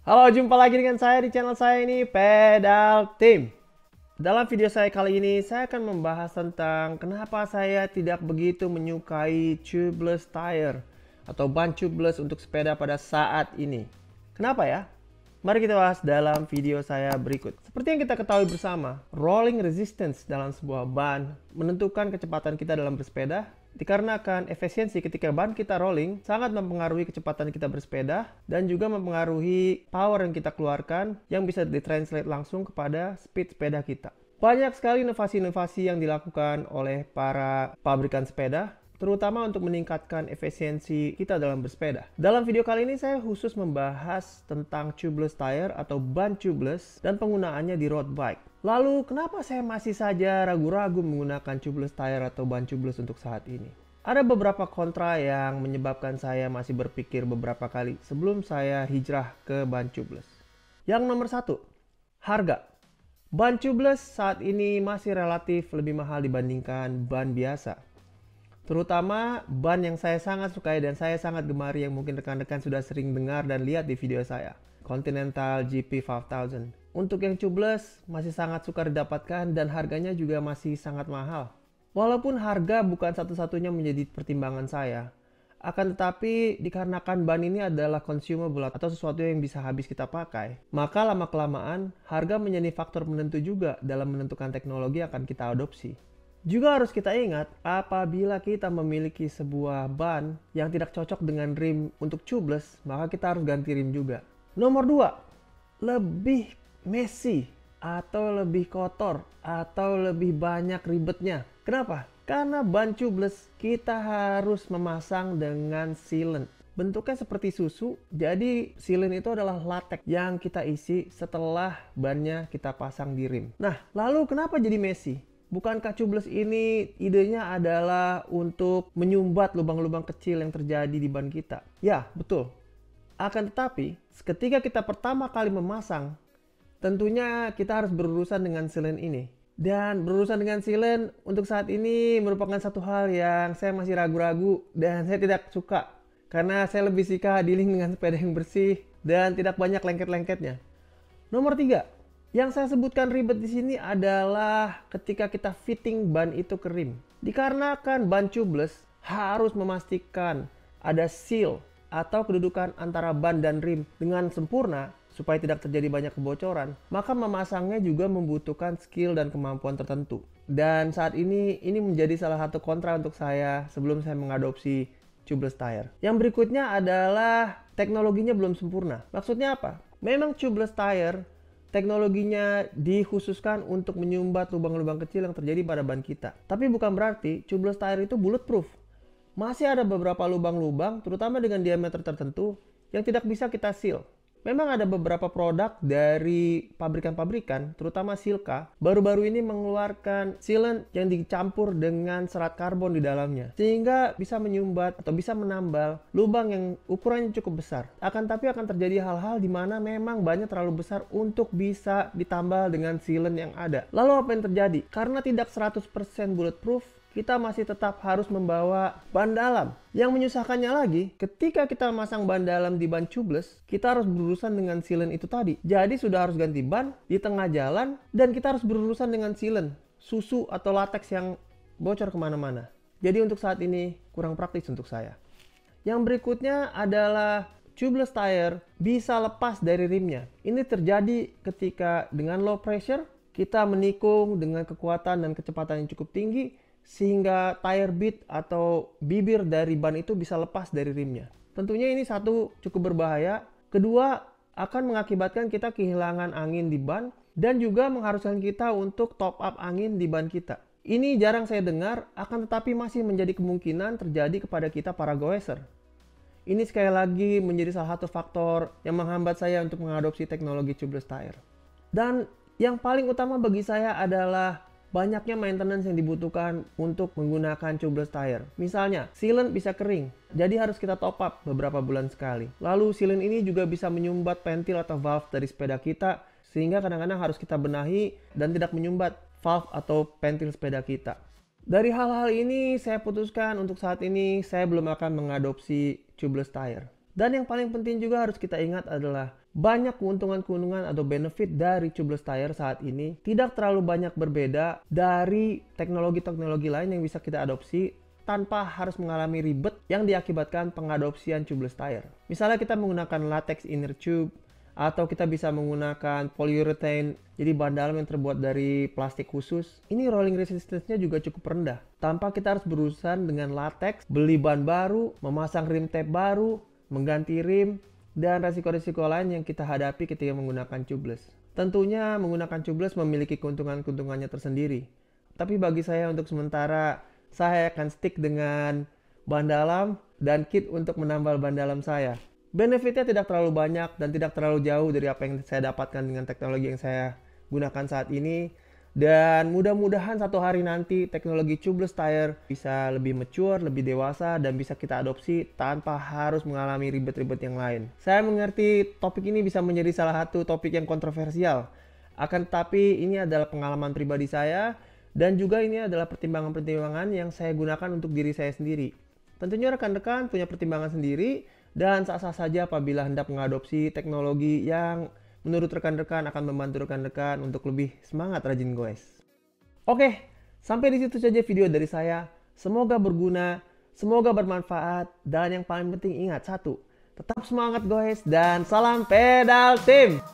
Halo, jumpa lagi dengan saya di channel saya ini, Pedal Team. Dalam video saya kali ini, saya akan membahas tentang kenapa saya tidak begitu menyukai tubeless tire atau ban tubeless untuk sepeda pada saat ini. Kenapa ya? Mari kita bahas dalam video saya berikut. Seperti yang kita ketahui bersama, rolling resistance dalam sebuah ban menentukan kecepatan kita dalam bersepeda. Dikarenakan efisiensi ketika ban kita rolling sangat mempengaruhi kecepatan kita bersepeda dan juga mempengaruhi power yang kita keluarkan yang bisa ditranslate langsung kepada speed sepeda kita. Banyak sekali inovasi-inovasi yang dilakukan oleh para pabrikan sepeda, terutama untuk meningkatkan efisiensi kita dalam bersepeda. Dalam video kali ini saya khusus membahas tentang tubeless tire atau ban tubeless dan penggunaannya di road bike. Lalu kenapa saya masih saja ragu-ragu menggunakan tubeless tire atau ban tubeless untuk saat ini? Ada beberapa kontra yang menyebabkan saya masih berpikir beberapa kali sebelum saya hijrah ke ban tubeless. Yang nomor satu, harga. Ban tubeless saat ini masih relatif lebih mahal dibandingkan ban biasa. Terutama ban yang saya sangat sukai dan saya sangat gemari yang mungkin rekan-rekan sudah sering dengar dan lihat di video saya, Continental GP 5000. Untuk yang tubeless masih sangat sukar didapatkan dan harganya juga masih sangat mahal. Walaupun harga bukan satu-satunya menjadi pertimbangan saya, akan tetapi dikarenakan ban ini adalah consumable atau sesuatu yang bisa habis kita pakai, maka lama-kelamaan harga menjadi faktor penentu juga dalam menentukan teknologi yang akan kita adopsi. Juga harus kita ingat, apabila kita memiliki sebuah ban yang tidak cocok dengan rim untuk tubeless, maka kita harus ganti rim juga. Nomor 2, lebih messy atau lebih kotor atau lebih banyak ribetnya. Kenapa? Karena ban tubeless kita harus memasang dengan sealant. Bentuknya seperti susu, jadi sealant itu adalah latex yang kita isi setelah bannya kita pasang di rim. Nah, lalu kenapa jadi messy? Bukankah tubeless ini idenya adalah untuk menyumbat lubang-lubang kecil yang terjadi di ban kita? Ya, betul. Akan tetapi, ketika kita pertama kali memasang, tentunya kita harus berurusan dengan sealant ini. Dan berurusan dengan sealant untuk saat ini merupakan satu hal yang saya masih ragu-ragu dan saya tidak suka. Karena saya lebih suka dealing dengan sepeda yang bersih dan tidak banyak lengket-lengketnya. Nomor 3. Yang saya sebutkan ribet di sini adalah ketika kita fitting ban itu ke rim. Dikarenakan ban tubeless harus memastikan ada seal atau kedudukan antara ban dan rim dengan sempurna supaya tidak terjadi banyak kebocoran, maka memasangnya juga membutuhkan skill dan kemampuan tertentu. Dan saat ini menjadi salah satu kontra untuk saya sebelum saya mengadopsi tubeless tire. Yang berikutnya adalah teknologinya belum sempurna. Maksudnya apa? Memang tubeless tire teknologinya dikhususkan untuk menyumbat lubang-lubang kecil yang terjadi pada ban kita. Tapi bukan berarti tubeless tire itu bulletproof. Masih ada beberapa lubang-lubang, terutama dengan diameter tertentu, yang tidak bisa kita seal. Memang ada beberapa produk dari pabrikan-pabrikan, terutama Silka, baru-baru ini mengeluarkan sealant yang dicampur dengan serat karbon di dalamnya. Sehingga bisa menyumbat atau bisa menambal lubang yang ukurannya cukup besar. Akan tapi akan terjadi hal-hal di mana memang banyak terlalu besar untuk bisa ditambal dengan sealant yang ada. Lalu apa yang terjadi? Karena tidak 100% bulletproof, kita masih tetap harus membawa ban dalam. Yang menyusahkannya lagi, ketika kita memasang ban dalam di ban tubeless, kita harus berurusan dengan sealant itu tadi. Jadi sudah harus ganti ban di tengah jalan, dan kita harus berurusan dengan sealant, susu atau latex yang bocor kemana-mana. Jadi untuk saat ini kurang praktis untuk saya. Yang berikutnya adalah tubeless tire bisa lepas dari rimnya. Ini terjadi ketika dengan low pressure, kita menikung dengan kekuatan dan kecepatan yang cukup tinggi, sehingga tire bit atau bibir dari ban itu bisa lepas dari rimnya. Tentunya ini satu, cukup berbahaya. Kedua, akan mengakibatkan kita kehilangan angin di ban dan juga mengharuskan kita untuk top up angin di ban kita. Ini jarang saya dengar, akan tetapi masih menjadi kemungkinan terjadi kepada kita para goeser. Ini sekali lagi menjadi salah satu faktor yang menghambat saya untuk mengadopsi teknologi tubeless tire. Dan yang paling utama bagi saya adalah banyaknya maintenance yang dibutuhkan untuk menggunakan tubeless tire. Misalnya, sealant bisa kering, jadi harus kita top up beberapa bulan sekali. Lalu sealant ini juga bisa menyumbat pentil atau valve dari sepeda kita, sehingga kadang-kadang harus kita benahi dan tidak menyumbat valve atau pentil sepeda kita. Dari hal-hal ini saya putuskan untuk saat ini saya belum akan mengadopsi tubeless tire. Dan yang paling penting juga harus kita ingat adalah Banyak keuntungan-keuntungan atau benefit dari tubeless tire saat ini tidak terlalu banyak berbeda dari teknologi-teknologi lain yang bisa kita adopsi tanpa harus mengalami ribet yang diakibatkan pengadopsian tubeless tire. Misalnya kita menggunakan latex inner tube, atau kita bisa menggunakan polyurethane, jadi bahan dalam yang terbuat dari plastik khusus. Ini rolling resistance-nya juga cukup rendah. Tanpa kita harus berurusan dengan latex, beli ban baru, memasang rim tape baru, mengganti rim, dan resiko-resiko lain yang kita hadapi ketika menggunakan tubeless. Tentunya menggunakan tubeless memiliki keuntungan-keuntungannya tersendiri. Tapi bagi saya untuk sementara, saya akan stick dengan ban dalam dan kit untuk menambal ban dalam saya. Benefitnya tidak terlalu banyak dan tidak terlalu jauh dari apa yang saya dapatkan dengan teknologi yang saya gunakan saat ini. Dan mudah-mudahan satu hari nanti teknologi tubeless tire bisa lebih mature, lebih dewasa, dan bisa kita adopsi tanpa harus mengalami ribet-ribet yang lain. Saya mengerti topik ini bisa menjadi salah satu topik yang kontroversial. Akan tetapi ini adalah pengalaman pribadi saya dan juga ini adalah pertimbangan-pertimbangan yang saya gunakan untuk diri saya sendiri. Tentunya rekan-rekan punya pertimbangan sendiri dan sah-sah saja apabila hendak mengadopsi teknologi yang menurut rekan-rekan akan membantu rekan-rekan untuk lebih semangat rajin goes. Oke, sampai di situ saja video dari saya. Semoga berguna, semoga bermanfaat, dan yang paling penting ingat satu, tetap semangat goes dan salam pedal team.